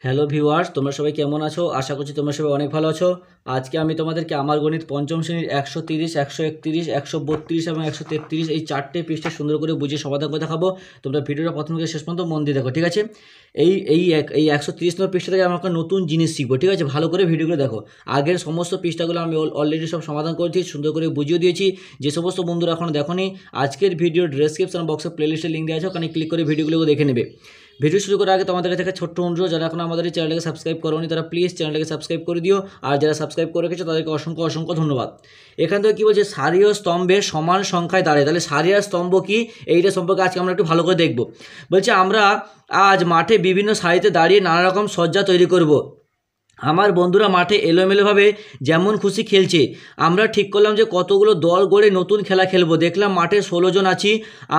Hello viewers, তোমরা সবাই কেমন আছো? আশা করছি তোমরা সবাই অনেক ভালো আছো। আজকে আমি তোমাদেরকে আমার গণিত পঞ্চম শ্রেণীর 130, 131, 132 এবং 133 এই চারটে পৃষ্ঠা সুন্দর করে বুঝিয়ে সমাধান করে দেখাবো। তোমরা ভিডিওটা প্রথম থেকে শেষ পর্যন্ত মন দিয়ে দেখো, ঠিক আছে? এই 130 নম্বর পৃষ্ঠা থেকে আমরা একটা নতুন জিনিস শিখবো, ঠিক আছে? ভালো করে ভিডিওগুলো দেখো। আগের সমস্ত পৃষ্ঠাগুলো আমি অলরেডি সব সমাধান করেছি, সুন্দর করে বুঝিয়ে দিয়েছি। যে সমস্ত বন্ধুরা এখনও দেখোনি, আজকের ভিডিওর ডেসক্রিপশন বক্সে প্লেলিস্টের লিঙ্ক দেওয়া আছে, ওখানে ক্লিক করে ভিডিওগুলো দেখে নেবে। ভিডিও শুরু করার আগে তোমাদের কাছে ছোট্ট অনুরোধ, যারা এখন আমাদের এই চ্যানেলটাকে সাবস্ক্রাইব করোনি তারা প্লিজ চ্যানেলটাকে সাবস্ক্রাইব করে দিও, আর যারা সাবস্ক্রাইব করে রেখেছো তাদেরকে অসংখ্য অসংখ্য ধন্যবাদ। এখান থেকে কী বলছে, সারি ও স্তম্ভের সমান সংখ্যায় দাঁড়ায়। তাহলে সারি আর স্তম্ভ কি, এইটা সম্পর্কে আজকে আমরা একটু ভালো করে দেখব। বলছে আমরা আজ মাঠে বিভিন্ন সারিতে দাঁড়িয়ে নানা রকম সজ্জা তৈরি করব। আমার বন্ধুরা মাঠে এলোমেলোভাবে যেমন খুশি খেলছে। আমরা ঠিক করলাম যে কতগুলো দল গড়ে নতুন খেলা খেলবো। দেখলাম মাঠে 16 জন আছি।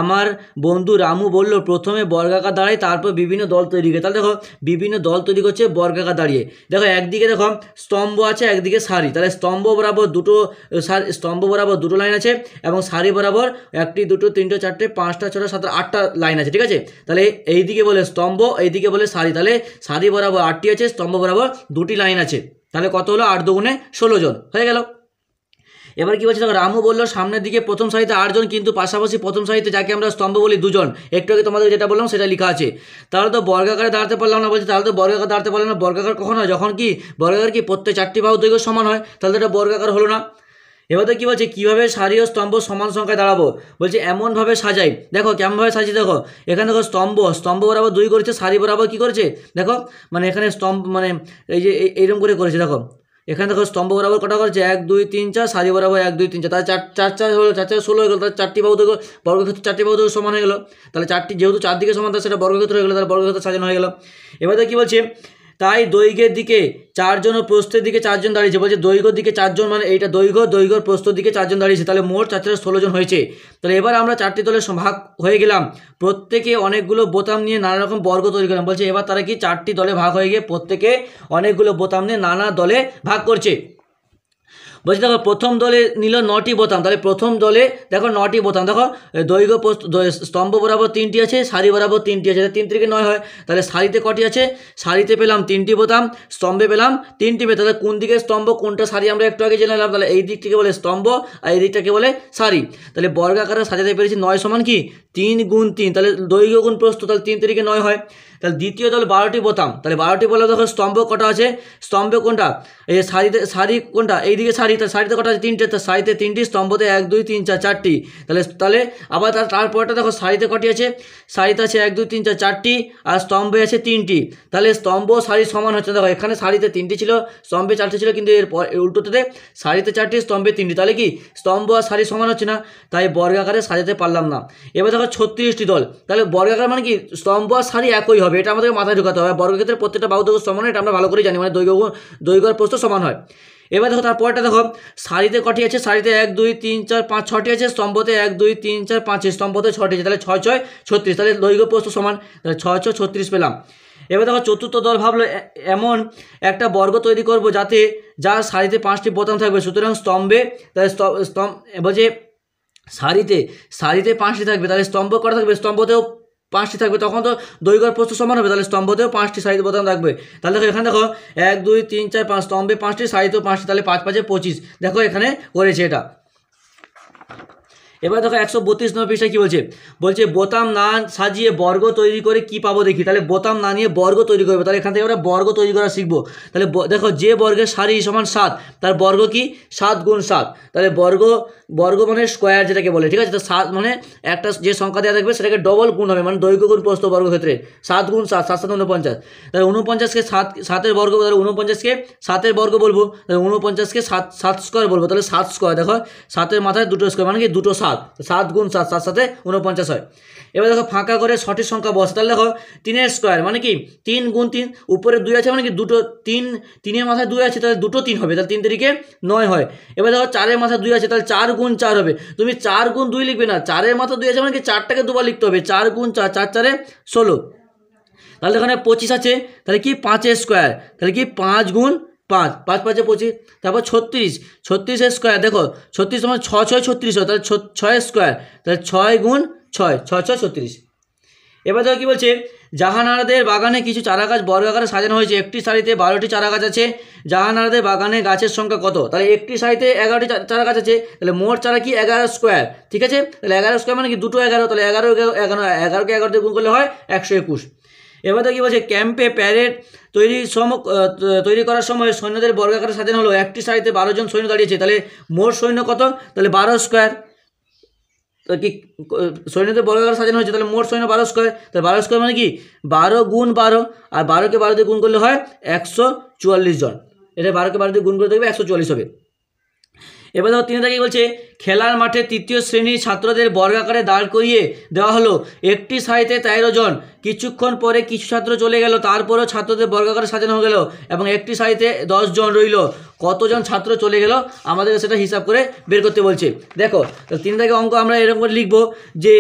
আমার বন্ধু রামু বলল, প্রথমে বর্গাকার দাঁড়াই, তারপর বিভিন্ন দল তৈরি করে। তাহলে দেখো বিভিন্ন দল তৈরি করছে বর্গাকার দাঁড়িয়ে। দেখো একদিকে দেখো স্তম্ভ আছে, একদিকে সারি। তাহলে স্তম্ভ বরাবর দুটো লাইন আছে, এবং সারি বরাবর 1, 2, 3, 4, 5, 6, 7, 8টা লাইন আছে, ঠিক আছে? তাহলে এইদিকে বলে স্তম্ভ, এইদিকে বলে সারি। তাহলে সারি বরাবর 8টি আছে, স্তম্ভ বরাবর 2টি লাইন আছে। তাহলে কত হলো? 8 দুগুণে 16 জন হয়ে গেল। এবার কি বলছে, দেখো রামু বললো সামনের দিকে প্রথম সারিতে 8 জন, কিন্তু পাশাপাশি প্রথম সারিতে যাকে আমরা স্তম্ভ বলি 2 জন। একটু আগে তোমাদের যেটা বললাম সেটা লেখা আছে। তাহলে তো বর্গাকারে দাঁড়াতে পারলাম না। বলছে তাহলে তো বর্গাকার দাঁড়াতে পারলাম না। বর্গাকার কখন হয়? যখন কি বর্গাকার কি প্রত্যেক 4টি বাহু দৈর্ঘ্য সমান হয়। তাহলে তো এটা বর্গাকার হলো না। এবার তো কী বলছে, কীভাবে সারি ও স্তম্ভ সমান সংখ্যায় দাঁড়াবো। বলছে এমনভাবে সাজাই। দেখো কেমনভাবে সাজিয়ে, দেখো এখানে দেখো স্তম্ভ বরাবর 2 করেছে, সারি বরাবর কী করেছে দেখো, মানে এখানে স্তম্ভ মানে এই যে এইরকম করে করেছে। দেখো এখানে দেখো স্তম্ভ বরাবর কটা করেছে, 1, 2, 3, 4, সারি বরাবর 1, 2, 3, 4, তাহলে 4 হলো, 4 4 16 হয়ে গেল। তাহলে 4টি বাহু দৈর্ঘ্য বর্গক্ষেত্র 4টি বাহু দৈর্ঘ্য সমান হয়ে গেল। তাহলে 4টি যেহেতু 4 দিকে সমান, তাহলে সেটা বর্গক্ষেত্র হয়ে গেলো। তাহলে বর্গক্ষেত্র সাজানো হয়ে গেল। এবার কী বলছে, তাই দৈর্ঘ্যের দিকে 4 জন ও প্রস্থের দিকে 4 জন দাঁড়িয়েছে। বলছে দৈর্ঘ্যের দিকে 4 জন, মানে এইটা দৈর্ঘ্যর প্রস্থের দিকে 4 জন দাঁড়িয়েছে। তাহলে মোট 4 16 জন হয়েছে। তাহলে এবার আমরা 4টি দলে ভাগ হয়ে গেলাম, প্রত্যেকে অনেকগুলো বোতাম নিয়ে নানা রকম বর্গ তৈরি করলাম। বলছে এবার তারা কি 4টি দলে ভাগ হয়ে গিয়ে প্রত্যেকে অনেকগুলো বোতাম নিয়ে নানা দলে ভাগ করছে। বলছি দেখো প্রথম দলে নিল 9টি বোতাম। তাহলে প্রথম দলে দেখো 9টি বোতাম। দেখো দৈর্ঘ্য স্তম্ভ বরাবর 3টি আছে, সারি বরাবর 3টি আছে। 3 থেকে 9 হয়। তাহলে সারিতে কটি আছে? সারিতে পেলাম 3টি বোতাম, স্তম্ভে পেলাম 3টি বোতাম। তাহলে কোন দিকে স্তম্ভ কোনটা সারি আমরা একটু আগে জেনে নিলাম। তাহলে এই দিকটাকে বলে স্তম্ভ আর এই দিকটাকে বলে সারি। তাহলে বর্গাকারে সাজাতে পেরেছি 9 সমান কি 3 গুণ 3। তাহলে দৈর্ঘ্য গুণ প্রস্থ, তাহলে 3 থেকে 9 হয়। তাহলে দ্বিতীয় দল 12টি বোতাম। তাহলে 12টি বলে দেখো স্তম্ভ কটা আছে, স্তম্ভে কোনটা, এই সারি কোনটা, এইদিকে সারি। তাহলে সারিতে কটা আছে? 3টে। তার সারিতে 3টি, স্তম্ভতে 1, 2, 3, 4, 4টি। তাহলে আবার তারপরটা দেখো সারিতে কটি আছে? সারিতে আছে 1, 2, 3, 4, 4টি, আর স্তম্ভে আছে 3টি। তাহলে স্তম্ভ সারি সমান হচ্ছে। দেখো এখানে সারিতে 3টি ছিল, স্তম্ভে 4টি ছিল, কিন্তু এর উল্টোতে সারিতে 4টি, স্তম্ভে 3টি। তাহলে কি স্তম্ভ আর সারি সমান হচ্ছে না, তাই বর্গাকারে সাজাতে পারলাম না। এবার দেখো 36টি দল। তাহলে বর্গাকার মানে কি স্তম্ভ আর সারি একই হবে, এটা আমাদের মাথায় ঢোকাতে হবে। বর্গক্ষেত্রের প্রত্যেকটা বাহু দৈর্ঘ্য সমান হয়, এটা আমরা ভালো করে জানি, মানে দৈর্ঘ্য আর প্রস্থ সমান হয়। এবার দেখো তারপরটা দেখো সারিতে কটি আছে? সারিতে 1, 2, 3, 4, 5, 6টি আছে, স্তম্ভতে 1, 2, 3, 4, 5, স্তম্ভতে 6টি আছে। তাহলে 6, 6, 36। তাহলে দৈর্ঘ্য প্রস্থ সমান। তাহলে 6, 6, 36 পেলাম। এবার দেখো চতুর্থ দল ভাবলো এমন একটা বর্গ তৈরি করব যার সারিতে 5টি বোতাম থাকবে। সুতরাং স্তম্ভে, তাহলে বলছে সারিতে 5টি থাকবে। তাহলে স্তম্ভ কটা থাকবে? স্তম্ভতেও 5টি থাকবে। তখন তো দৈর্ঘ্য প্রস্থ সমান হবে। তাহলে স্তম্ভতেও 5টি, সারিতে বোতাম থাকবে। তাহলে দেখো এখানে দেখো 1, 2, 3, 4, 5, স্তম্ভে 5টি, সারিতেও 5টি। তাহলে 5, 5, 25। দেখো এখানে করেছে এটা। এবার দেখো 132 নম্বর পৃষ্ঠায় কী বলছে, বলছে বোতাম না সাজিয়ে বর্গ তৈরি করে কি পাবো দেখি। তাহলে বোতাম না নিয়ে বর্গ তৈরি করবে। তাহলে এখান থেকে আমরা বর্গ তৈরি করা শিখবো। তাহলে দেখো যে বর্গের সারি সমান 7, তার বর্গ কি 7 গুণ 7। তাহলে বর্গ মানে স্কোয়ার যেটাকে বলে, ঠিক আছে? তো 7 মানে একটা যে সংখ্যা দেওয়া থাকবে সেটাকে ডবল গুণ হবে, মানে দৈর্ঘ্য গুণ প্রস্থ বর্গক্ষেত্রে। 7 গুণ 7, 7 7 49। তাহলে 49কে 7-এর বর্গ, তাহলে 49কে 7-এর বর্গ বলবো। তাহলে 49কে 7 স্কোয়ার বলবো। তাহলে 7 স্কোয়ার, দেখো 7-এর মাথায় 2টো স্কোয়ার, মানে কি 2টো 7। 7 গুণ 7, 7 7 49 হয়। এবার দেখো ফাঁকা করে সঠিক সংখ্যা বসে। তাহলে দেখো 3-এর স্কোয়ার মানে কি 3 গুণ 3, উপরে 2 আছে মানে কি 2টো 3-এর মাথায় 2 আছে, তাহলে 2টো 3 হবে। তাহলে 3 3 9 হয়। এবার দেখো 4-এর মাথায় 2 আছে, তাহলে 4 গুণ 4 হবে। তুমি 4 গুণ 2 লিখবে না, 4-এর মাথায় 2 আছে মানে কি 4টাকে দুবার লিখতে হবে। 4 গুণ 4, 4 4 16। তাহলে এখানে 25 আছে, তাহলে কি 5-এর স্কোয়ার, তাহলে কি 5 গুণ 5, 5 5 25। তারপর 36-এর স্কোয়ার, দেখো 36 মানে 6 6 36 হয়। তাহলে 6-এর স্কোয়ার, তাহলে 6 গুণ 6, 6 6 36। এবার দেখো কী বলছে, জাহানারাদের বাগানে কিছু চারা গাছ বর্গাকারে সাজানো হয়েছে, একটি সারিতে 12টি চারা গাছ আছে, জাহানারাদের বাগানে গাছের সংখ্যা কত? তাহলে একটি সারিতে 11টি চারা গাছ আছে, তাহলে মোট চারা কি 11 স্কোয়ার, ঠিক আছে। তাহলে 11 স্কোয়ার মানে কি দুটো 11, তাহলে 11কে 11 দিয়ে গুণ করলে হয় 121। এবার তো কি বলছে, ক্যাম্পে প্যারেড তৈরি করার সময় সৈন্যদের বর্গাকারে সাজানো হলো, একটি সারিতে 12 জন সৈন্য দাঁড়িয়েছে, তাহলে মোট সৈন্য কত? তাহলে 12 স্কোয়ার। তো কি সৈন্যদের বর্গাকারে সাজানো হয়েছে, তাহলে মোট সৈন্য 12 স্কোয়ার, তাহলে 12 স্কোয়ার মানে কি 12 গুণ 12, আর 12কে 12 দিয়ে গুণ করলে হয় 144 জন। এটা 12কে 12 দিয়ে গুণ করে দেখবে 144 হবে। এবার দেখো 3 কি বলছে, খেলার মাঠে তৃতীয় শ্রেণীর ছাত্রদের বর্গাকারে দাঁড় করিয়ে দেওয়া হলো, একটি সারিতে 13 জন, কিছুক্ষণ পরে কিছু ছাত্র চলে গেল, তারপরেও ছাত্রদের বর্গাকারে সাজানো হয়ে গেল এবং একটি সারিতে 10 জন রইল, কতজন ছাত্র চলে গেল আমাদেরকে সেটা হিসাব করে বের করতে বলছে। দেখো 3 অঙ্ক আমরা এরকম করে লিখবো যে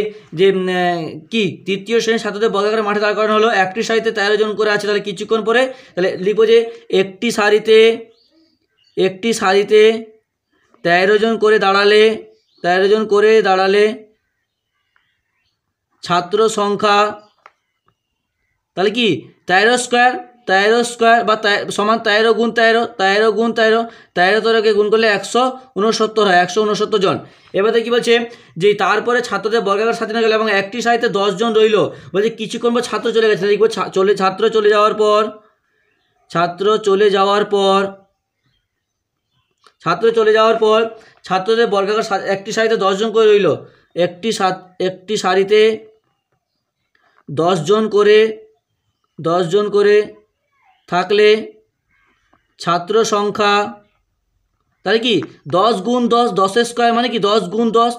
কি তৃতীয় শ্রেণীর ছাত্রদের বর্গাকারে মাঠে দাঁড় করানো হলো, একটি সারিতে 13 জন করে আছে, তাহলে কিছুক্ষণ পরে তাহলে লিখবো যে একটি সারিতে 13 জন করে দাঁড়ালে ছাত্র সংখ্যা তাহলে কি 13 স্কোয়ার বা সমান 13 গুণ 13 গুণ করলে 169 হয়, 169 জন। এবারে কি বলছে যে তারপরে ছাত্রদের বর্গাকার সাজানো গেল এবং একটি সারিতে 10 জন রইল, বলছে কিছুক্ষণ পর ছাত্র চলে গেছে, লিখবো ছাত্র চলে যাওয়ার পর ছাত্রদের বর্গাকার একটি সারিতে 10 জন করে রইল, একটি সারিতে 10 জন করে থাকলে ছাত্র সংখ্যা তাহলে কি 10 গুণ 10, 10 স্কোয়ার মানে কি 10 গুণ 10,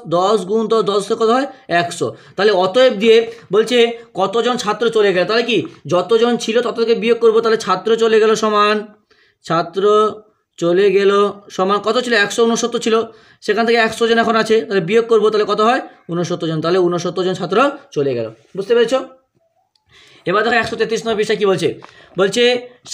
10 কত হয় 100। তাহলে অতএব দিয়ে বলছে কতজন ছাত্র চলে গেল, তাহলে কি যতজন ছিল তত থেকে বিয়োগ করবো, তাহলে ছাত্র চলে গেল সমান কত ছিল 169 ছিল, সেখান থেকে 100 জন এখন আছে, তাহলে বিয়োগ করবো, তাহলে কত হয় 69 জন, তাহলে 69 জন ছাত্র চলে গেল। বুঝতে পেরেছ? এবার দেখো 133 নম্বর বিষয় কি বলছে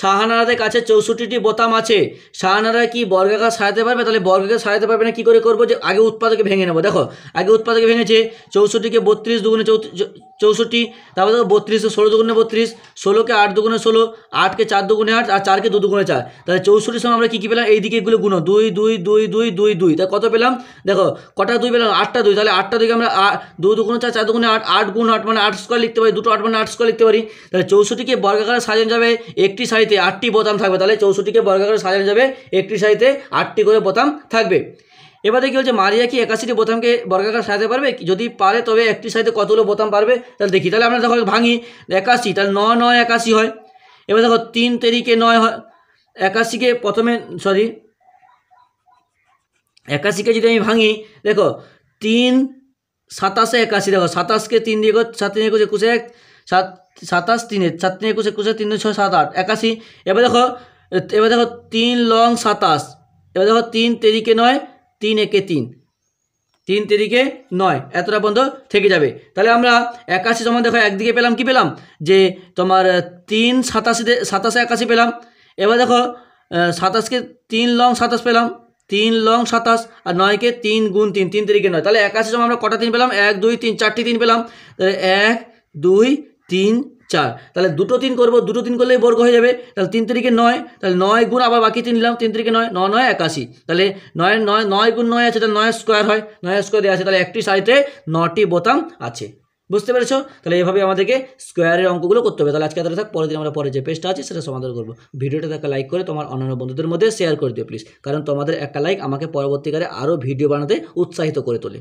শাহানারাদের কাছে 64টি বোতাম আছে, শাহানারা কি বর্গাকার সাজাতে পারবে? তাহলে বর্গাকার সাজাতে পারবে না, কি করে করবো, যে আগে উৎপাদকে ভেঙে নেবো। দেখো আগে উৎপাদকে ভেঙেছে, 64কে 32 দুগুণে 64, তারপর দেখো 32 16 দুগুণে 32, 16কে 8 দুগুণে 16, 8কে 4 দুগুণে 8, আর 4কে 2 দুগুণে 4, তাহলে 64 সময় আমরা কী পেলাম, এই দিকে এগুলো গুণ 2 2 2 2 2 2, তাহলে কত পেলাম, দেখো কটা 2 পেলাম, 8টা 2, তাহলে 8টা 2কে আমরা 2 দুগুণে 4, 4 দুগুণে 8, 8 গুণ 8 মানে 8 স্কোয়ার লিখতে পারি, দুটো 8 মানে 8 স্কোয়ার লিখতে পারি। তাহলে 64কে বর্গাকারে সাজানো যাবে একটি সারিতে 8টি বোতাম থাকবে, তাহলে 64কে বর্গাকারে সাজানো যাবে একটি সারিতে 8টি করে বোতাম থাকবে। এবারে কি হচ্ছে, মারিয়া কি 81টি বোতামকে বর্গাকার সাজাতে পারবে? যদি পারে তবে একটি সারিতে কতগুলো বোতাম পারবে, তাহলে দেখি। তাহলে আমরা দেখো ভাঙি 81, তাহলে 9 9 81 হয়। এবার দেখো 3 তেরিকে 9 হয়, 81কে প্রথমে 81কে যদি আমি ভাঙি, দেখো 3 27 81, দেখো 27কে 3 দিয়ে 7 3 21 21 27 3 7 3 21 21 3 6 7 8 81। এবার দেখো 3 লং 27, এবার দেখো 3 তেরিকে 9, 3 একে 3, 3 তেরিকে 9, এতটা পর্যন্ত থেকে যাবে। তাহলে আমরা 81 সমান দেখো একদিকে পেলাম কি পেলাম, যে তোমার 3 27 81 পেলাম। এবার দেখো 27কে 3 লং 27 পেলাম, 3 লং 27, আর 9কে 3 গুণ 3, 3 তেরিকে 9, তাহলে 81 সময় আমরা কটা 3 পেলাম, 1 2 3 4টি 3 পেলাম, তাহলে 1 2 3 4, তাহলে দুটো 3 করবো, দুটো 3 করলেই বর্গ হয়ে যাবে, তাহলে 3 তেরিকে 9, তাহলে 9 গুণ আবার বাকি 3 নিলাম, 3 তেরিকে 9, 9 9 81, তাহলে 9 গুণ 9 আছে, তাহলে 9 স্কোয়ার হয়, 9 স্কোয়ারে আছে, তাহলে একটি সারিতে 9টি বোতাম আছে। বুঝতে পেরেছো? তাহলে এভাবে আমাদেরকে স্কোয়ারের অঙ্কগুলো করতে হবে। তাহলে আজকে এতটা থাক, পরের দিন আমরা পরে যে পেজটা আছে সেটা সমাধান করবো। ভিডিওটা একটা লাইক করে তোমার অন্যান্য বন্ধুদের মধ্যে শেয়ার করে দিও প্লিজ, কারণ তোমাদের একটা লাইক আমাকে পরবর্তীকালে আরও ভিডিও বানাতে উৎসাহিত করে তোলে।